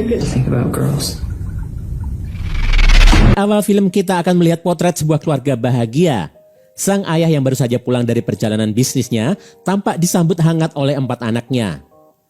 think about girls. Awal film kita akan melihat potret sebuah keluarga bahagia. Sang ayah yang baru saja pulang dari perjalanan bisnisnya tampak disambut hangat oleh 4 anaknya.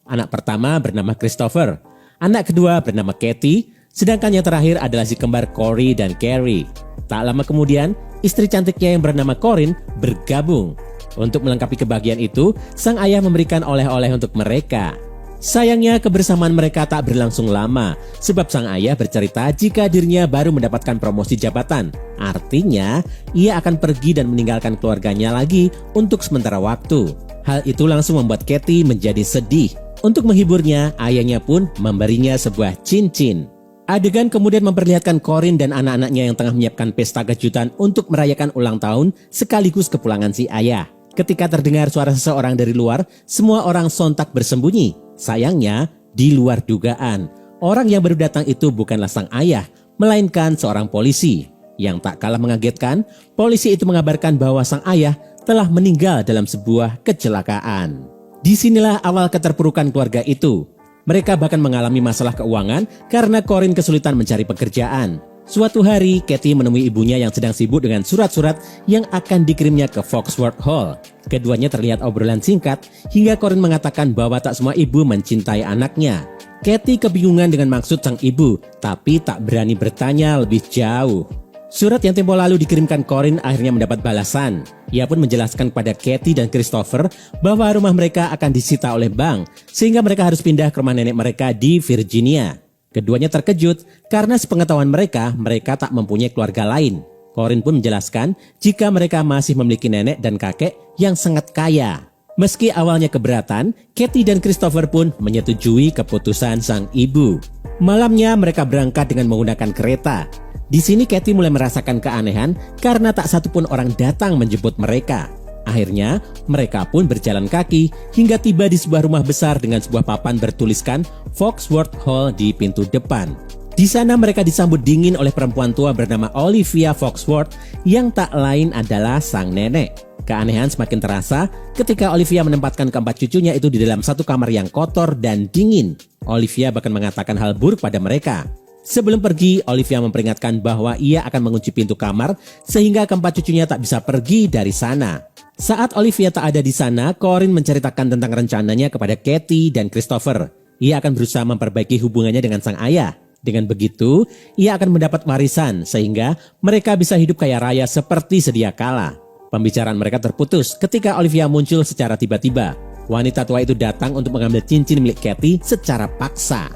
Anak pertama bernama Christopher, anak kedua bernama Katie, sedangkan yang terakhir adalah si kembar Corey dan Carrie. Tak lama kemudian, istri cantiknya yang bernama Corinne bergabung. Untuk melengkapi kebahagiaan itu, sang ayah memberikan oleh-oleh untuk mereka. Sayangnya kebersamaan mereka tak berlangsung lama, sebab sang ayah bercerita jika dirinya baru mendapatkan promosi jabatan. Artinya, ia akan pergi dan meninggalkan keluarganya lagi untuk sementara waktu. Hal itu langsung membuat Katie menjadi sedih. Untuk menghiburnya, ayahnya pun memberinya sebuah cincin. Adegan kemudian memperlihatkan Corinne dan anak-anaknya yang tengah menyiapkan pesta kejutan untuk merayakan ulang tahun sekaligus kepulangan si ayah. Ketika terdengar suara seseorang dari luar, semua orang sontak bersembunyi. Sayangnya, di luar dugaan, orang yang baru datang itu bukanlah sang ayah, melainkan seorang polisi. Yang tak kalah mengagetkan, polisi itu mengabarkan bahwa sang ayah telah meninggal dalam sebuah kecelakaan. Disinilah awal keterpurukan keluarga itu. Mereka bahkan mengalami masalah keuangan karena Corinne kesulitan mencari pekerjaan. Suatu hari, Katie menemui ibunya yang sedang sibuk dengan surat-surat yang akan dikirimnya ke Foxworth Hall. Keduanya terlihat obrolan singkat hingga Corinne mengatakan bahwa tak semua ibu mencintai anaknya. Katie kebingungan dengan maksud sang ibu, tapi tak berani bertanya lebih jauh. Surat yang tempo lalu dikirimkan Corinne akhirnya mendapat balasan. Ia pun menjelaskan kepada Katie dan Christopher bahwa rumah mereka akan disita oleh bank, sehingga mereka harus pindah ke rumah nenek mereka di Virginia. Keduanya terkejut karena sepengetahuan mereka tak mempunyai keluarga lain. Corinne pun menjelaskan jika mereka masih memiliki nenek dan kakek yang sangat kaya. Meski awalnya keberatan, Katie dan Christopher pun menyetujui keputusan sang ibu. Malamnya mereka berangkat dengan menggunakan kereta. Di sini Katie mulai merasakan keanehan karena tak satupun orang datang menjemput mereka. Akhirnya, mereka pun berjalan kaki hingga tiba di sebuah rumah besar dengan sebuah papan bertuliskan Foxworth Hall di pintu depan. Di sana mereka disambut dingin oleh perempuan tua bernama Olivia Foxworth yang tak lain adalah sang nenek. Keanehan semakin terasa ketika Olivia menempatkan keempat cucunya itu di dalam satu kamar yang kotor dan dingin. Olivia bahkan mengatakan hal buruk pada mereka. Sebelum pergi, Olivia memperingatkan bahwa ia akan mengunci pintu kamar sehingga keempat cucunya tak bisa pergi dari sana. Saat Olivia tak ada di sana, Corinne menceritakan tentang rencananya kepada Katie dan Christopher. Ia akan berusaha memperbaiki hubungannya dengan sang ayah. Dengan begitu, ia akan mendapat warisan sehingga mereka bisa hidup kaya raya seperti sedia kala. Pembicaraan mereka terputus ketika Olivia muncul secara tiba-tiba. Wanita tua itu datang untuk mengambil cincin milik Katie secara paksa.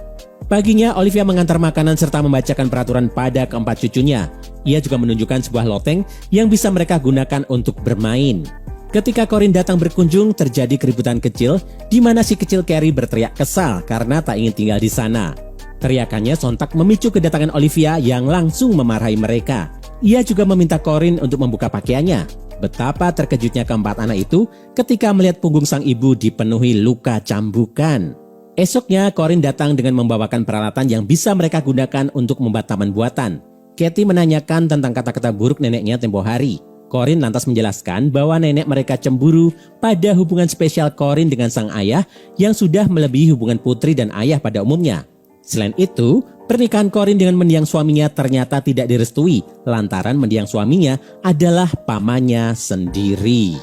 Paginya, Olivia mengantar makanan serta membacakan peraturan pada keempat cucunya. Ia juga menunjukkan sebuah loteng yang bisa mereka gunakan untuk bermain. Ketika Corinne datang berkunjung, terjadi keributan kecil di mana si kecil Carrie berteriak kesal karena tak ingin tinggal di sana. Teriakannya sontak memicu kedatangan Olivia yang langsung memarahi mereka. Ia juga meminta Corinne untuk membuka pakaiannya. Betapa terkejutnya keempat anak itu ketika melihat punggung sang ibu dipenuhi luka cambukan. Esoknya, Corinne datang dengan membawakan peralatan yang bisa mereka gunakan untuk membuat taman buatan. Katie menanyakan tentang kata-kata buruk neneknya tempo hari. Corinne lantas menjelaskan bahwa nenek mereka cemburu pada hubungan spesial Corinne dengan sang ayah yang sudah melebihi hubungan putri dan ayah pada umumnya. Selain itu, pernikahan Corinne dengan mendiang suaminya ternyata tidak direstui lantaran mendiang suaminya adalah pamannya sendiri.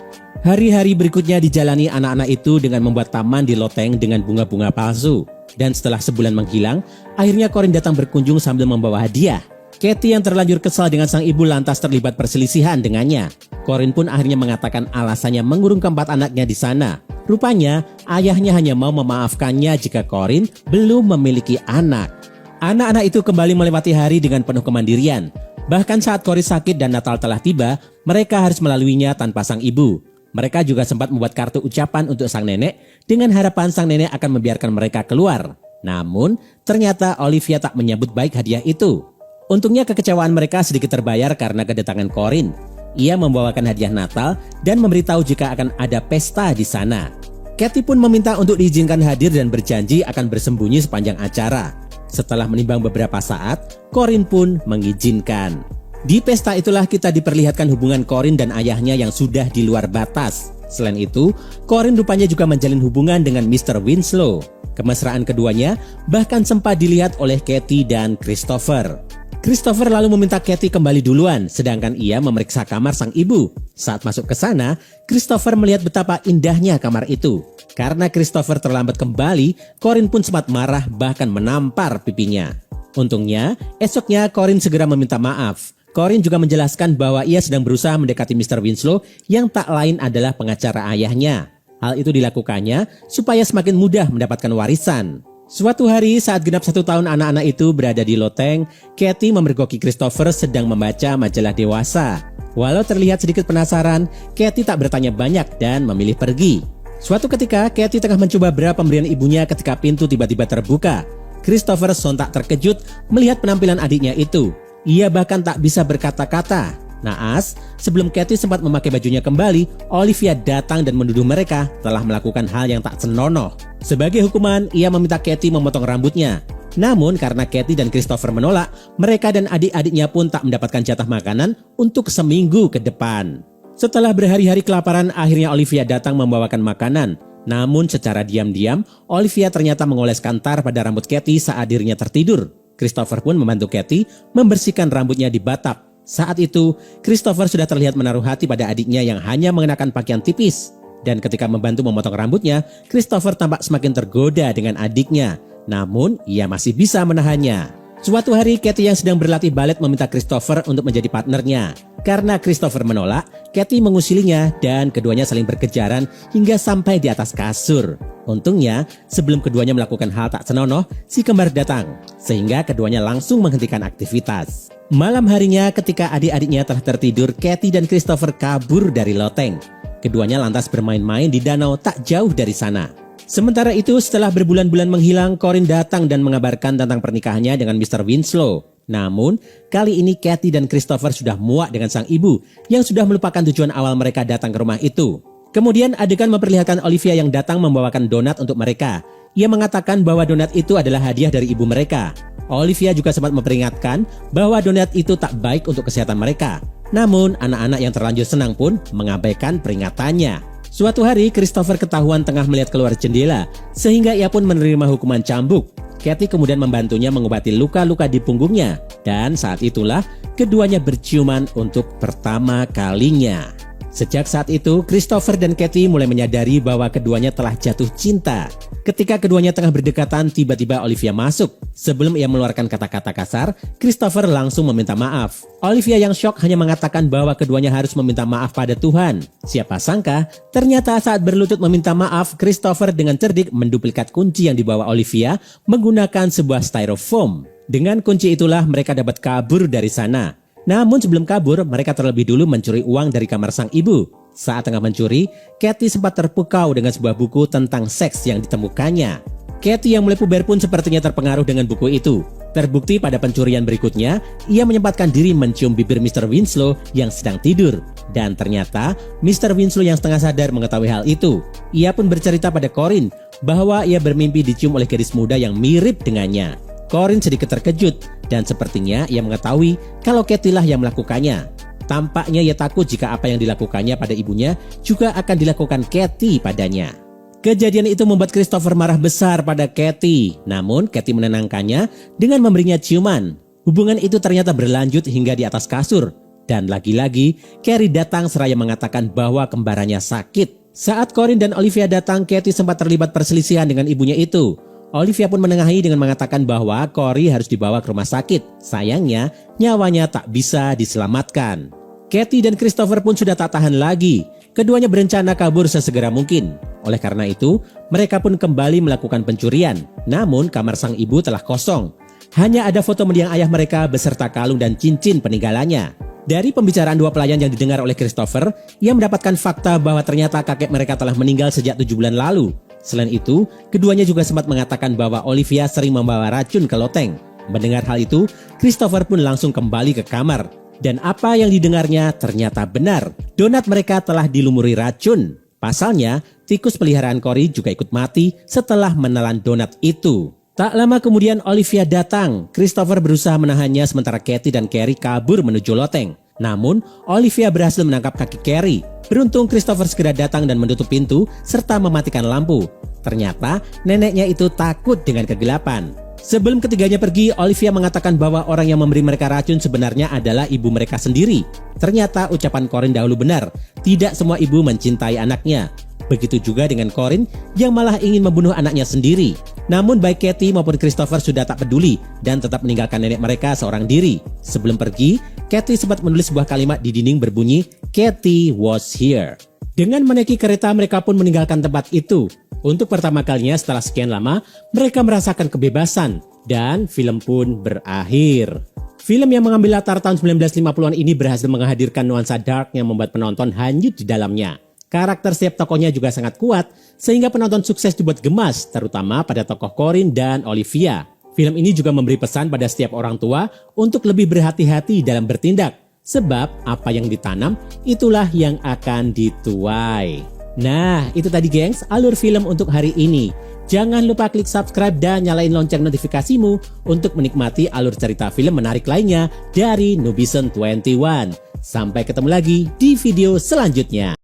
Hari-hari berikutnya dijalani anak-anak itu dengan membuat taman di loteng dengan bunga-bunga palsu. Dan setelah sebulan menghilang, akhirnya Corinne datang berkunjung sambil membawa hadiah. Katie yang terlanjur kesal dengan sang ibu lantas terlibat perselisihan dengannya. Corinne pun akhirnya mengatakan alasannya mengurung keempat anaknya di sana. Rupanya, ayahnya hanya mau memaafkannya jika Corinne belum memiliki anak. Anak-anak itu kembali melewati hari dengan penuh kemandirian. Bahkan saat Corinne sakit dan Natal telah tiba, mereka harus melaluinya tanpa sang ibu. Mereka juga sempat membuat kartu ucapan untuk sang nenek dengan harapan sang nenek akan membiarkan mereka keluar. Namun, ternyata Olivia tak menyambut baik hadiah itu. Untungnya kekecewaan mereka sedikit terbayar karena kedatangan Corinne. Ia membawakan hadiah Natal dan memberitahu jika akan ada pesta di sana. Katie pun meminta untuk diizinkan hadir dan berjanji akan bersembunyi sepanjang acara. Setelah menimbang beberapa saat, Corinne pun mengizinkan. Di pesta itulah kita diperlihatkan hubungan Corinne dan ayahnya yang sudah di luar batas. Selain itu, Corinne rupanya juga menjalin hubungan dengan Mr. Winslow. Kemesraan keduanya bahkan sempat dilihat oleh Kathy dan Christopher. Christopher lalu meminta Kathy kembali duluan, sedangkan ia memeriksa kamar sang ibu. Saat masuk ke sana, Christopher melihat betapa indahnya kamar itu. Karena Christopher terlambat kembali, Corinne pun sempat marah bahkan menampar pipinya. Untungnya, esoknya Corinne segera meminta maaf. Corinne juga menjelaskan bahwa ia sedang berusaha mendekati Mr. Winslow yang tak lain adalah pengacara ayahnya. Hal itu dilakukannya supaya semakin mudah mendapatkan warisan. Suatu hari saat genap 1 tahun anak-anak itu berada di loteng, Kathy memergoki Christopher sedang membaca majalah dewasa. Walau terlihat sedikit penasaran, Kathy tak bertanya banyak dan memilih pergi. Suatu ketika, Kathy tengah mencoba bra pemberian ibunya ketika pintu tiba-tiba terbuka. Christopher sontak terkejut melihat penampilan adiknya itu. Ia bahkan tak bisa berkata-kata. Naas, sebelum Kathy sempat memakai bajunya kembali, Olivia datang dan menuduh mereka telah melakukan hal yang tak senonoh. Sebagai hukuman, ia meminta Kathy memotong rambutnya. Namun karena Kathy dan Christopher menolak, mereka dan adik-adiknya pun tak mendapatkan jatah makanan untuk seminggu ke depan. Setelah berhari-hari kelaparan, akhirnya Olivia datang membawakan makanan. Namun secara diam-diam, Olivia ternyata mengoleskan tar pada rambut Kathy saat dirinya tertidur. Christopher pun membantu Kathy membersihkan rambutnya di batap. Saat itu, Christopher sudah terlihat menaruh hati pada adiknya yang hanya mengenakan pakaian tipis. Dan ketika membantu memotong rambutnya, Christopher tampak semakin tergoda dengan adiknya. Namun, ia masih bisa menahannya. Suatu hari, Kathy yang sedang berlatih balet meminta Christopher untuk menjadi partnernya. Karena Christopher menolak, Kathy mengusilinya dan keduanya saling berkejaran hingga sampai di atas kasur. Untungnya, sebelum keduanya melakukan hal tak senonoh, si kembar datang. Sehingga keduanya langsung menghentikan aktivitas. Malam harinya ketika adik-adiknya telah tertidur, Kathy dan Christopher kabur dari loteng. Keduanya lantas bermain-main di danau tak jauh dari sana. Sementara itu, setelah berbulan-bulan menghilang, Corinne datang dan mengabarkan tentang pernikahannya dengan Mr. Winslow. Namun, kali ini Kathy dan Christopher sudah muak dengan sang ibu yang sudah melupakan tujuan awal mereka datang ke rumah itu. Kemudian adegan memperlihatkan Olivia yang datang membawakan donat untuk mereka. Ia mengatakan bahwa donat itu adalah hadiah dari ibu mereka. Olivia juga sempat memperingatkan bahwa donat itu tak baik untuk kesehatan mereka. Namun, anak-anak yang terlanjur senang pun mengabaikan peringatannya. Suatu hari, Christopher ketahuan tengah melihat keluar jendela, sehingga ia pun menerima hukuman cambuk. Kathy kemudian membantunya mengobati luka-luka di punggungnya. Dan saat itulah, keduanya berciuman untuk pertama kalinya. Sejak saat itu, Christopher dan Kathy mulai menyadari bahwa keduanya telah jatuh cinta. Ketika keduanya tengah berdekatan, tiba-tiba Olivia masuk. Sebelum ia mengeluarkan kata-kata kasar, Christopher langsung meminta maaf. Olivia yang syok hanya mengatakan bahwa keduanya harus meminta maaf pada Tuhan. Siapa sangka, ternyata saat berlutut meminta maaf, Christopher dengan cerdik menduplikat kunci yang dibawa Olivia menggunakan sebuah styrofoam. Dengan kunci itulah mereka dapat kabur dari sana. Namun sebelum kabur, mereka terlebih dulu mencuri uang dari kamar sang ibu. Saat tengah mencuri, Kathy sempat terpukau dengan sebuah buku tentang seks yang ditemukannya. Kathy yang mulai puber pun sepertinya terpengaruh dengan buku itu. Terbukti pada pencurian berikutnya, ia menyempatkan diri mencium bibir Mr. Winslow yang sedang tidur. Dan ternyata, Mr. Winslow yang setengah sadar mengetahui hal itu. Ia pun bercerita pada Corinne bahwa ia bermimpi dicium oleh gadis muda yang mirip dengannya. Corinne sedikit terkejut dan sepertinya ia mengetahui kalau Kathy lah yang melakukannya. Tampaknya ia takut jika apa yang dilakukannya pada ibunya juga akan dilakukan Kathy padanya. Kejadian itu membuat Christopher marah besar pada Kathy. Namun Kathy menenangkannya dengan memberinya ciuman. Hubungan itu ternyata berlanjut hingga di atas kasur. Dan lagi-lagi Carrie datang seraya mengatakan bahwa kembarannya sakit. Saat Corinne dan Olivia datang, Kathy sempat terlibat perselisihan dengan ibunya itu. Olivia pun menengahi dengan mengatakan bahwa Corey harus dibawa ke rumah sakit. Sayangnya, nyawanya tak bisa diselamatkan. Kathy dan Christopher pun sudah tak tahan lagi. Keduanya berencana kabur sesegera mungkin. Oleh karena itu, mereka pun kembali melakukan pencurian. Namun, kamar sang ibu telah kosong. Hanya ada foto mendiang ayah mereka beserta kalung dan cincin peninggalannya. Dari pembicaraan dua pelayan yang didengar oleh Christopher, ia mendapatkan fakta bahwa ternyata kakek mereka telah meninggal sejak 7 bulan lalu. Selain itu, keduanya juga sempat mengatakan bahwa Olivia sering membawa racun ke loteng. Mendengar hal itu, Christopher pun langsung kembali ke kamar. Dan apa yang didengarnya ternyata benar. Donat mereka telah dilumuri racun. Pasalnya, tikus peliharaan Corey juga ikut mati setelah menelan donat itu. Tak lama kemudian Olivia datang. Christopher berusaha menahannya sementara Kathy dan Carrie kabur menuju loteng. Namun, Olivia berhasil menangkap kaki Carrie. Beruntung Christopher segera datang dan menutup pintu serta mematikan lampu. Ternyata neneknya itu takut dengan kegelapan. Sebelum ketiganya pergi, Olivia mengatakan bahwa orang yang memberi mereka racun sebenarnya adalah ibu mereka sendiri. Ternyata ucapan Corin dahulu benar, tidak semua ibu mencintai anaknya. Begitu juga dengan Corin yang malah ingin membunuh anaknya sendiri. Namun baik Katie maupun Christopher sudah tak peduli dan tetap meninggalkan nenek mereka seorang diri. Sebelum pergi, Katie sempat menulis sebuah kalimat di dinding berbunyi, "Katie was here." Dengan menaiki kereta, mereka pun meninggalkan tempat itu. Untuk pertama kalinya setelah sekian lama, mereka merasakan kebebasan dan film pun berakhir. Film yang mengambil latar tahun 1950-an ini berhasil menghadirkan nuansa dark yang membuat penonton hanyut di dalamnya. Karakter setiap tokohnya juga sangat kuat, sehingga penonton sukses dibuat gemas, terutama pada tokoh Corin dan Olivia. Film ini juga memberi pesan pada setiap orang tua untuk lebih berhati-hati dalam bertindak, sebab apa yang ditanam, itulah yang akan dituai. Nah, itu tadi gengs, alur film untuk hari ini. Jangan lupa klik subscribe dan nyalain lonceng notifikasimu untuk menikmati alur cerita film menarik lainnya dari Nubison 21. Sampai ketemu lagi di video selanjutnya.